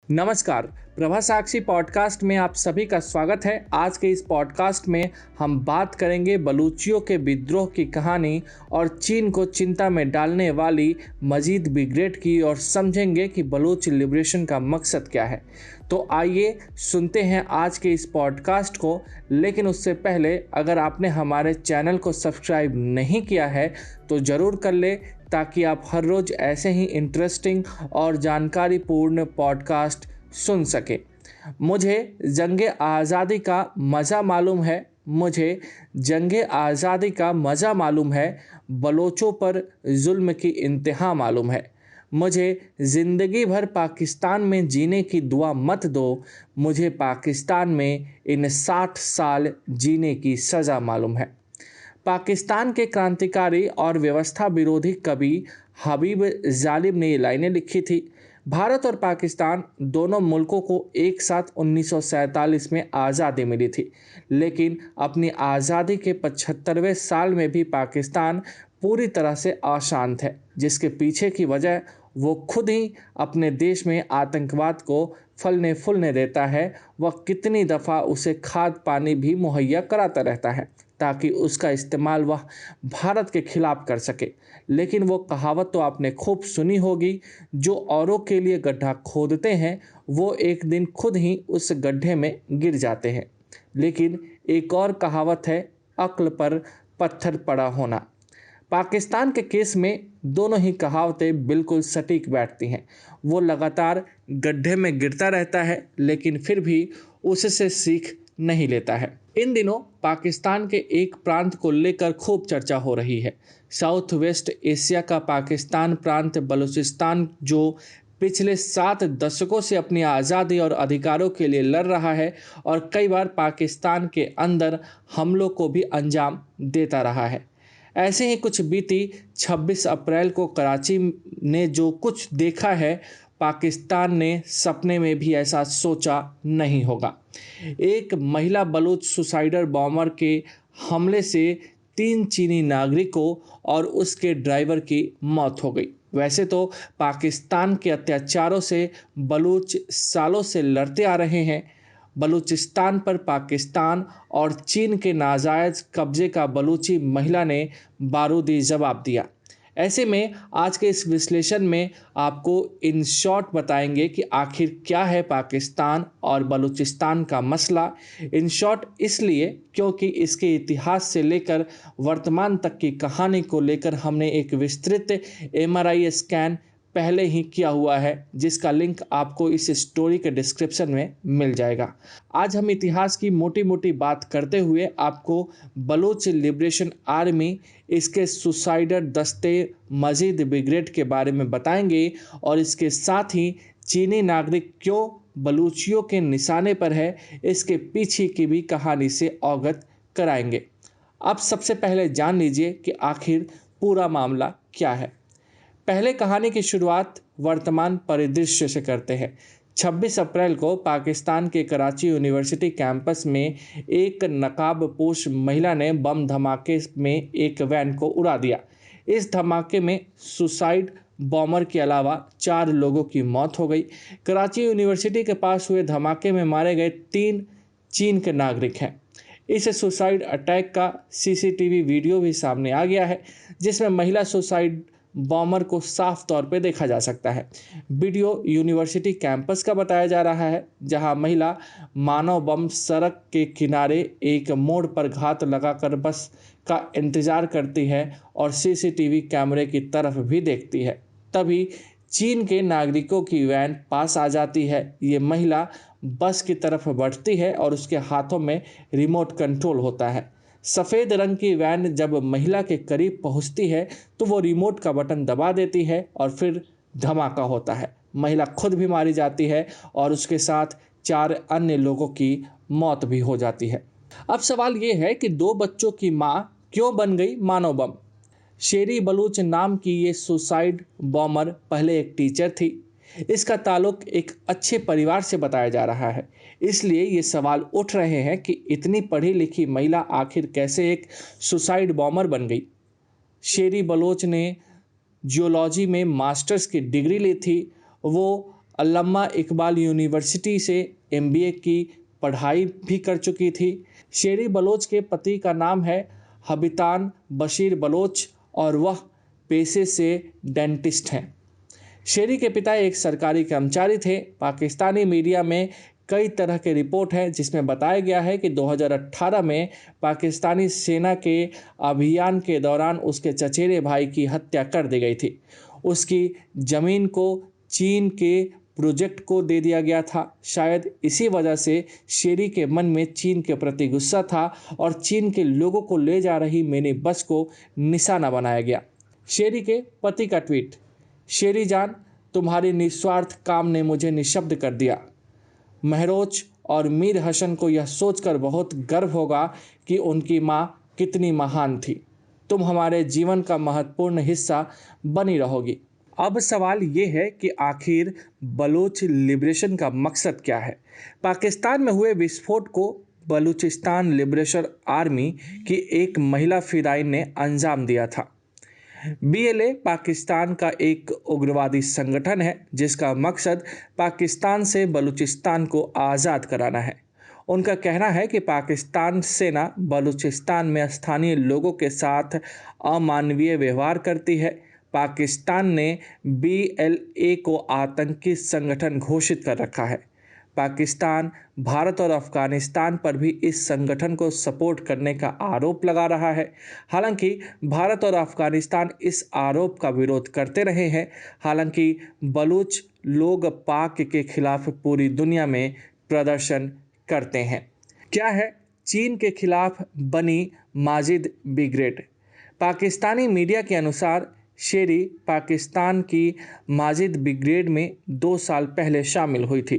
नमस्कार। प्रभा साक्षी पॉडकास्ट में आप सभी का स्वागत है। आज के इस पॉडकास्ट में हम बात करेंगे बलूचियों के विद्रोह की कहानी और चीन को चिंता में डालने वाली मजीद ब्रिगेड की, और समझेंगे कि बलूच लिबरेशन का मकसद क्या है। तो आइए सुनते हैं आज के इस पॉडकास्ट को। लेकिन उससे पहले अगर आपने हमारे चैनल को सब्सक्राइब नहीं किया है तो ज़रूर कर ले, ताकि आप हर रोज़ ऐसे ही इंटरेस्टिंग और जानकारीपूर्ण पॉडकास्ट सुन सके। मुझे जंगे आज़ादी का मज़ा मालूम है मुझे जंगे आज़ादी का मज़ा मालूम है बलोचों पर जुल्म की इंतहा मालूम है। मुझे ज़िंदगी भर पाकिस्तान में जीने की दुआ मत दो। मुझे पाकिस्तान में इन 60 साल जीने की सज़ा मालूम है। पाकिस्तान के क्रांतिकारी और व्यवस्था विरोधी कवि हबीब जालिब ने ये लाइनें लिखी थी। भारत और पाकिस्तान दोनों मुल्कों को एक साथ 1947 में आज़ादी मिली थी, लेकिन अपनी आज़ादी के 75वें साल में भी पाकिस्तान पूरी तरह से अशांत है, जिसके पीछे की वजह वो खुद ही अपने देश में आतंकवाद को फलने फूलने देता है। वह कितनी दफ़ा उसे खाद पानी भी मुहैया कराता रहता है ताकि उसका इस्तेमाल वह भारत के खिलाफ कर सके। लेकिन वो कहावत तो आपने खूब सुनी होगी, जो औरों के लिए गड्ढा खोदते हैं वो एक दिन खुद ही उस गड्ढे में गिर जाते हैं। लेकिन एक और कहावत है, अक्ल पर पत्थर पड़ा होना। पाकिस्तान के केस में दोनों ही कहावतें बिल्कुल सटीक बैठती हैं। वो लगातार गड्ढे में गिरता रहता है, लेकिन फिर भी उससे सीख नहीं लेता है। इन दिनों पाकिस्तान के एक प्रांत को लेकर खूब चर्चा हो रही है। साउथ वेस्ट एशिया का पाकिस्तान प्रांत बलूचिस्तान, जो पिछले 7 दशकों से अपनी आज़ादी और अधिकारों के लिए लड़ रहा है और कई बार पाकिस्तान के अंदर हमलों को भी अंजाम देता रहा है। ऐसे ही कुछ बीती 26 अप्रैल को कराची ने जो कुछ देखा है, पाकिस्तान ने सपने में भी ऐसा सोचा नहीं होगा। एक महिला बलूच सुसाइडर बॉम्बर के हमले से 3 चीनी नागरिकों और उसके ड्राइवर की मौत हो गई। वैसे तो पाकिस्तान के अत्याचारों से बलूच सालों से लड़ते आ रहे हैं। बलूचिस्तान पर पाकिस्तान और चीन के नाजायज़ कब्जे का बलूची महिला ने बारूदी जवाब दिया। ऐसे में आज के इस विश्लेषण में आपको इन शॉर्ट बताएंगे कि आखिर क्या है पाकिस्तान और बलूचिस्तान का मसला। इन शॉर्ट इसलिए क्योंकि इसके इतिहास से लेकर वर्तमान तक की कहानी को लेकर हमने एक विस्तृत एमआरआई स्कैन पहले ही किया हुआ है, जिसका लिंक आपको इस स्टोरी के डिस्क्रिप्शन में मिल जाएगा। आज हम इतिहास की मोटी मोटी बात करते हुए आपको बलूच लिबरेशन आर्मी, इसके सुसाइडर दस्ते, मजीद ब्रिगेड के बारे में बताएंगे और इसके साथ ही चीनी नागरिक क्यों बलूचियों के निशाने पर है, इसके पीछे की भी कहानी से अवगत कराएंगे। अब सबसे पहले जान लीजिए कि आखिर पूरा मामला क्या है। पहले कहानी की शुरुआत वर्तमान परिदृश्य से करते हैं। 26 अप्रैल को पाकिस्तान के कराची यूनिवर्सिटी कैंपस में एक नकाबपोश महिला ने बम धमाके में एक वैन को उड़ा दिया। इस धमाके में सुसाइड बॉम्बर के अलावा 4 लोगों की मौत हो गई। कराची यूनिवर्सिटी के पास हुए धमाके में मारे गए 3 चीन के नागरिक हैं। इस सुसाइड अटैक का सीसीटीवी वीडियो भी सामने आ गया है, जिसमें महिला सुसाइड बॉम्बर को साफ तौर पे देखा जा सकता है। वीडियो यूनिवर्सिटी कैंपस का बताया जा रहा है, जहां महिला मानव बम सड़क के किनारे एक मोड़ पर घात लगाकर बस का इंतजार करती है और सीसीटीवी कैमरे की तरफ भी देखती है। तभी चीन के नागरिकों की वैन पास आ जाती है। ये महिला बस की तरफ बढ़ती है और उसके हाथों में रिमोट कंट्रोल होता है। सफ़ेद रंग की वैन जब महिला के करीब पहुंचती है तो वो रिमोट का बटन दबा देती है और फिर धमाका होता है। महिला खुद भी मारी जाती है और उसके साथ 4 अन्य लोगों की मौत भी हो जाती है। अब सवाल ये है कि 2 बच्चों की मां क्यों बन गई मानव बम। शेरी बलूच नाम की ये सुसाइड बॉम्बर पहले एक टीचर थी। इसका ताल्लुक एक अच्छे परिवार से बताया जा रहा है। इसलिए ये सवाल उठ रहे हैं कि इतनी पढ़ी लिखी महिला आखिर कैसे एक सुसाइड बॉम्बर बन गई। शेरी बलोच ने जियोलॉजी में मास्टर्स की डिग्री ली थी। वो अल्लामा इकबाल यूनिवर्सिटी से एमबीए की पढ़ाई भी कर चुकी थी। शेरी बलोच के पति का नाम है हबीतान बशीर बलोच और वह पेशे से डेंटिस्ट हैं। शेरी के पिता एक सरकारी कर्मचारी थे। पाकिस्तानी मीडिया में कई तरह के रिपोर्ट हैं जिसमें बताया गया है कि 2018 में पाकिस्तानी सेना के अभियान के दौरान उसके चचेरे भाई की हत्या कर दी गई थी। उसकी ज़मीन को चीन के प्रोजेक्ट को दे दिया गया था। शायद इसी वजह से शेरी के मन में चीन के प्रति गुस्सा था और चीन के लोगों को ले जा रही मिनी बस को निशाना बनाया गया। शेरी के पति का ट्वीट, शेरी जान, तुम्हारी निस्वार्थ काम ने मुझे निशब्द कर दिया। महरोज और मीर हसन को यह सोचकर बहुत गर्व होगा कि उनकी माँ कितनी महान थी। तुम हमारे जीवन का महत्वपूर्ण हिस्सा बनी रहोगी। अब सवाल ये है कि आखिर बलूच लिबरेशन का मकसद क्या है। पाकिस्तान में हुए विस्फोट को बलूचिस्तान लिबरेशन आर्मी की एक महिला फिदाइन ने अंजाम दिया था। बीएलए पाकिस्तान का एक उग्रवादी संगठन है जिसका मकसद पाकिस्तान से बलूचिस्तान को आज़ाद कराना है। उनका कहना है कि पाकिस्तान सेना बलूचिस्तान में स्थानीय लोगों के साथ अमानवीय व्यवहार करती है। पाकिस्तान ने बीएलए को आतंकी संगठन घोषित कर रखा है। पाकिस्तान, भारत और अफगानिस्तान पर भी इस संगठन को सपोर्ट करने का आरोप लगा रहा है। हालांकि भारत और अफगानिस्तान इस आरोप का विरोध करते रहे हैं। हालांकि बलूच लोग पाक के खिलाफ पूरी दुनिया में प्रदर्शन करते हैं। क्या है चीन के खिलाफ बनी माजिद ब्रिगेड। पाकिस्तानी मीडिया के अनुसार शेरी पाकिस्तान की माजिद ब्रिगेड में 2 साल पहले शामिल हुई थी।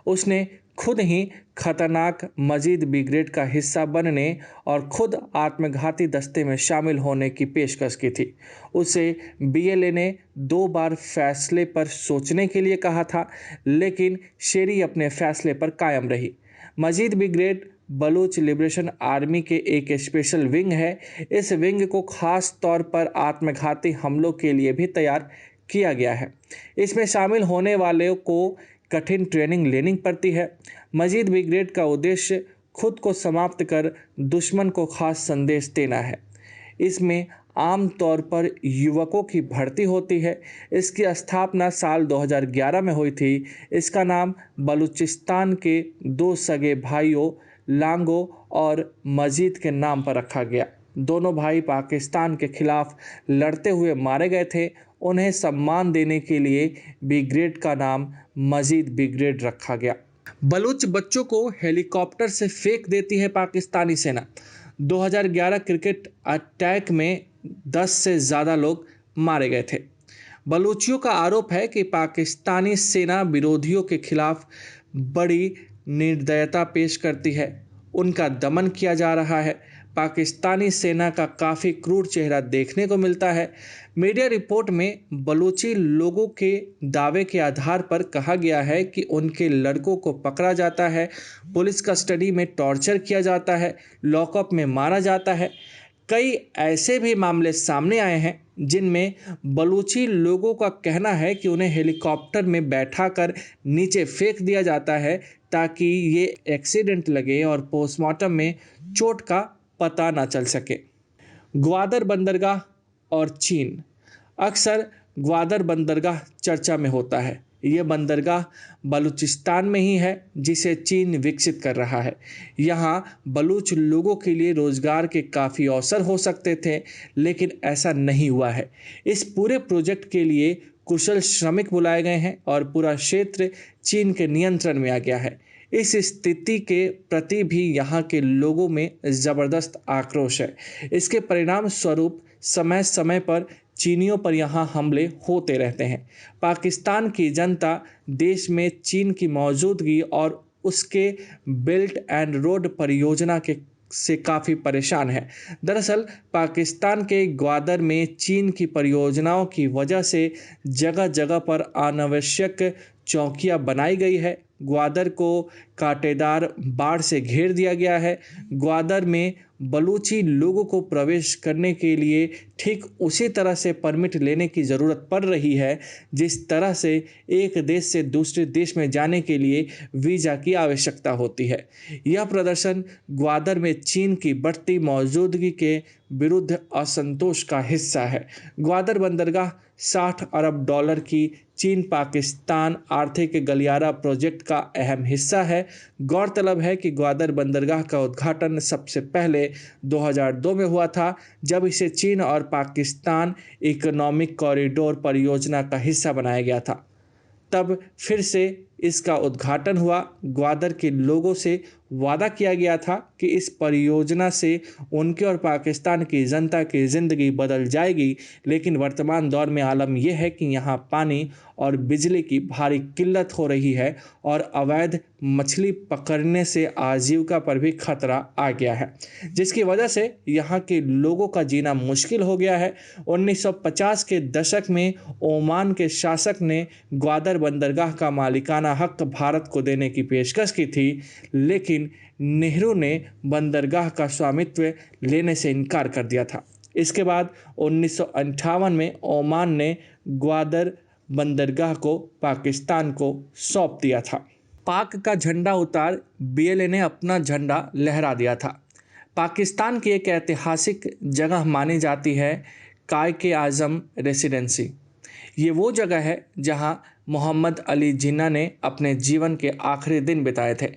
उसने खुद ही खतरनाक माजिद ब्रिगेड का हिस्सा बनने और खुद आत्मघाती दस्ते में शामिल होने की पेशकश की थी। उसे बीएलए ने 2 बार फैसले पर सोचने के लिए कहा था, लेकिन शेरी अपने फैसले पर कायम रही। Majid brigade Baloch liberation army के एक स्पेशल विंग है। इस विंग को खास तौर पर आत्मघाती हमलों के लिए भी तैयार किया गया है। इसमें शामिल होने वालों को कठिन ट्रेनिंग लेनी पड़ती है। माजिद ब्रिगेड का उद्देश्य खुद को समाप्त कर दुश्मन को खास संदेश देना है। इसमें आम तौर पर युवकों की भर्ती होती है। इसकी स्थापना साल 2011 में हुई थी। इसका नाम बलूचिस्तान के 2 सगे भाइयों लांगो और मजीद के नाम पर रखा गया। दोनों भाई पाकिस्तान के खिलाफ लड़ते हुए मारे गए थे। उन्हें सम्मान देने के लिए ब्रिगेड का नाम माजिद ब्रिगेड रखा गया। बलूच बच्चों को हेलीकॉप्टर से फेंक देती है पाकिस्तानी सेना। 2011 क्रिकेट अटैक में 10 से ज़्यादा लोग मारे गए थे। बलूचियों का आरोप है कि पाकिस्तानी सेना विरोधियों के खिलाफ बड़ी निर्दयता पेश करती है। उनका दमन किया जा रहा है। पाकिस्तानी सेना का काफ़ी क्रूर चेहरा देखने को मिलता है। मीडिया रिपोर्ट में बलूची लोगों के दावे के आधार पर कहा गया है कि उनके लड़कों को पकड़ा जाता है, पुलिस कस्टडी में टॉर्चर किया जाता है, लॉकअप में मारा जाता है। कई ऐसे भी मामले सामने आए हैं जिनमें बलूची लोगों का कहना है कि उन्हें हेलीकॉप्टर में बैठाकर नीचे फेंक दिया जाता है ताकि ये एक्सीडेंट लगे और पोस्टमार्टम में चोट का पता ना चल सके। ग्वादर बंदरगाह और चीन। अक्सर ग्वादर बंदरगाह चर्चा में होता है। ये बंदरगाह बलूचिस्तान में ही है जिसे चीन विकसित कर रहा है। यहाँ बलूच लोगों के लिए रोजगार के काफ़ी अवसर हो सकते थे, लेकिन ऐसा नहीं हुआ है। इस पूरे प्रोजेक्ट के लिए कुशल श्रमिक बुलाए गए हैं और पूरा क्षेत्र चीन के नियंत्रण में आ गया है। इस स्थिति के प्रति भी यहाँ के लोगों में ज़बरदस्त आक्रोश है। इसके परिणाम स्वरूप समय समय पर चीनियों पर यहाँ हमले होते रहते हैं। पाकिस्तान की जनता देश में चीन की मौजूदगी और उसके बेल्ट एंड रोड परियोजना के से काफ़ी परेशान है। दरअसल पाकिस्तान के ग्वादर में चीन की परियोजनाओं की वजह से जगह जगह पर अनावश्यक चौकियां बनाई गई है। ग्वादर को कांटेदार बाड़ से घेर दिया गया है। ग्वादर में बलूची लोगों को प्रवेश करने के लिए ठीक उसी तरह से परमिट लेने की ज़रूरत पड़ रही है जिस तरह से एक देश से दूसरे देश में जाने के लिए वीज़ा की आवश्यकता होती है। यह प्रदर्शन ग्वादर में चीन की बढ़ती मौजूदगी के विरुद्ध असंतोष का हिस्सा है। ग्वादर बंदरगाह 60 अरब डॉलर की चीन पाकिस्तान आर्थिक गलियारा प्रोजेक्ट का अहम हिस्सा है। गौरतलब है कि ग्वादर बंदरगाह का उद्घाटन सबसे पहले 2002 में हुआ था, जब इसे चीन और पाकिस्तान इकोनॉमिक कॉरिडोर परियोजना का हिस्सा बनाया गया था। तब फिर से इसका उद्घाटन हुआ। ग्वादर के लोगों से वादा किया गया था कि इस परियोजना से उनके और पाकिस्तान की जनता की ज़िंदगी बदल जाएगी, लेकिन वर्तमान दौर में आलम यह है कि यहाँ पानी और बिजली की भारी किल्लत हो रही है और अवैध मछली पकड़ने से आजीविका पर भी खतरा आ गया है, जिसकी वजह से यहाँ के लोगों का जीना मुश्किल हो गया है। 1950 के दशक में ओमान के शासक ने ग्वादर बंदरगाह का मालिकाना हक भारत को देने की पेशकश की थी, लेकिन नेहरू ने बंदरगाह का स्वामित्व लेने से इनकार कर दिया था। इसके बाद 1958 में ओमान ने ग्वादर बंदरगाह को पाकिस्तान को सौंप दिया था। पाक का झंडा उतार बीएलए ने अपना झंडा लहरा दिया था। पाकिस्तान की एक ऐतिहासिक जगह मानी जाती है कायद आज़म रेसिडेंसी। ये वो जगह है जहां मोहम्मद अली जिन्ना ने अपने जीवन के आखिरी दिन बिताए थे।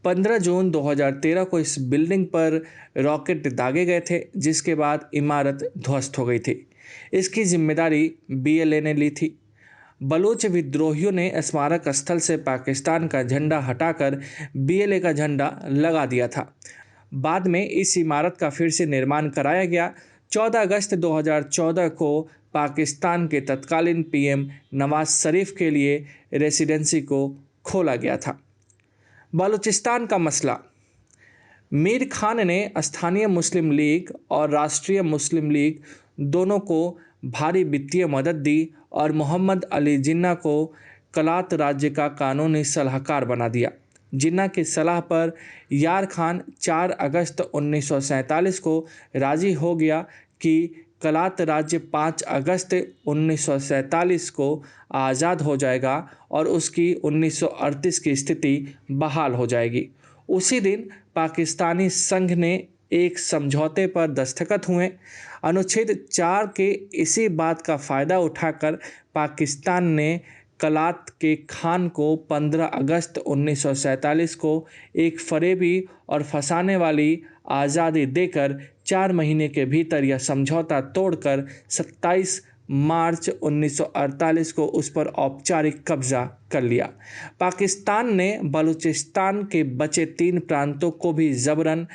15 जून 2013 को इस बिल्डिंग पर रॉकेट दागे गए थे, जिसके बाद इमारत ध्वस्त हो गई थी। इसकी जिम्मेदारी बीएलए ने ली थी। बलूच विद्रोहियों ने स्मारक स्थल से पाकिस्तान का झंडा हटाकर बीएलए का झंडा लगा दिया था। बाद में इस इमारत का फिर से निर्माण कराया गया। 14 अगस्त 2014 को पाकिस्तान के तत्कालीन पीएम नवाज शरीफ के लिए रेसिडेंसी को खोला गया था। बलूचिस्तान का मसला। मीर खान ने स्थानीय मुस्लिम लीग और राष्ट्रीय मुस्लिम लीग दोनों को भारी वित्तीय मदद दी और मोहम्मद अली जिन्ना को कलात राज्य का कानूनी सलाहकार बना दिया। जिन्ना की सलाह पर यार खान 4 अगस्त 1947 को राजी हो गया कि कलात राज्य 5 अगस्त 1947 को आज़ाद हो जाएगा और उसकी 1938 की स्थिति बहाल हो जाएगी। उसी दिन पाकिस्तानी संघ ने एक समझौते पर दस्तखत हुए। अनुच्छेद 4 के इसी बात का फ़ायदा उठाकर पाकिस्तान ने कलात के खान को 15 अगस्त 1947 को एक फरेबी और फंसाने वाली आज़ादी देकर 4 महीने के भीतर यह समझौता तोड़कर 27 मार्च 1948 को उस पर औपचारिक कब्जा कर लिया। पाकिस्तान ने बलूचिस्तान के बचे 3 प्रांतों को भी ज़बरन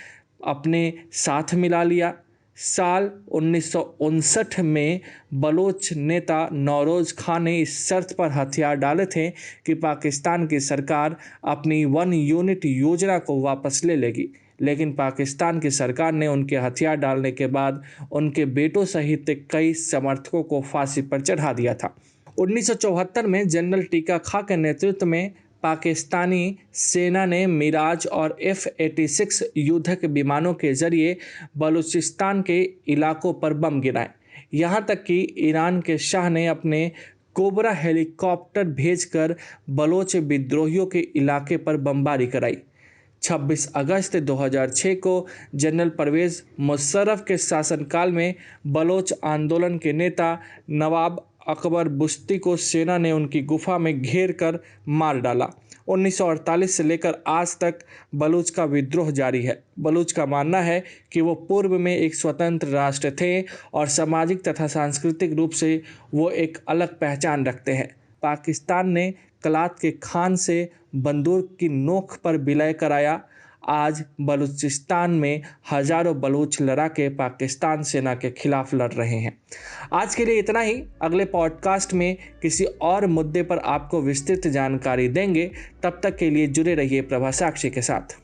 अपने साथ मिला लिया। साल 1959 में बलोच नेता नौरोज़ खान ने इस शर्त पर हथियार डाले थे कि पाकिस्तान की सरकार अपनी 1 यूनिट योजना को वापस ले लेगी, लेकिन पाकिस्तान की सरकार ने उनके हथियार डालने के बाद उनके बेटों सहित कई समर्थकों को फांसी पर चढ़ा दिया था। 1974 में जनरल टीका खां के नेतृत्व में पाकिस्तानी सेना ने मिराज और F-86 युद्धक विमानों के जरिए बलूचिस्तान के इलाकों पर बम गिराए। यहाँ तक कि ईरान के शाह ने अपने कोबरा हेलीकॉप्टर भेजकर बलोच विद्रोहियों के इलाके पर बमबारी कराई। 26 अगस्त 2006 को जनरल परवेज़ मुशर्रफ के शासनकाल में बलोच आंदोलन के नेता नवाब अकबर बुश्ती को सेना ने उनकी गुफा में घेर कर मार डाला। 1948 से लेकर आज तक बलूच का विद्रोह जारी है। बलूच का मानना है कि वो पूर्व में एक स्वतंत्र राष्ट्र थे और सामाजिक तथा सांस्कृतिक रूप से वो एक अलग पहचान रखते हैं। पाकिस्तान ने कलात के खान से बंदूक की नोक पर विलय कराया। आज बलूचिस्तान में हजारों बलूच लड़ाके पाकिस्तान सेना के खिलाफ लड़ रहे हैं। आज के लिए इतना ही। अगले पॉडकास्ट में किसी और मुद्दे पर आपको विस्तृत जानकारी देंगे। तब तक के लिए जुड़े रहिए प्रभा साक्षी के साथ।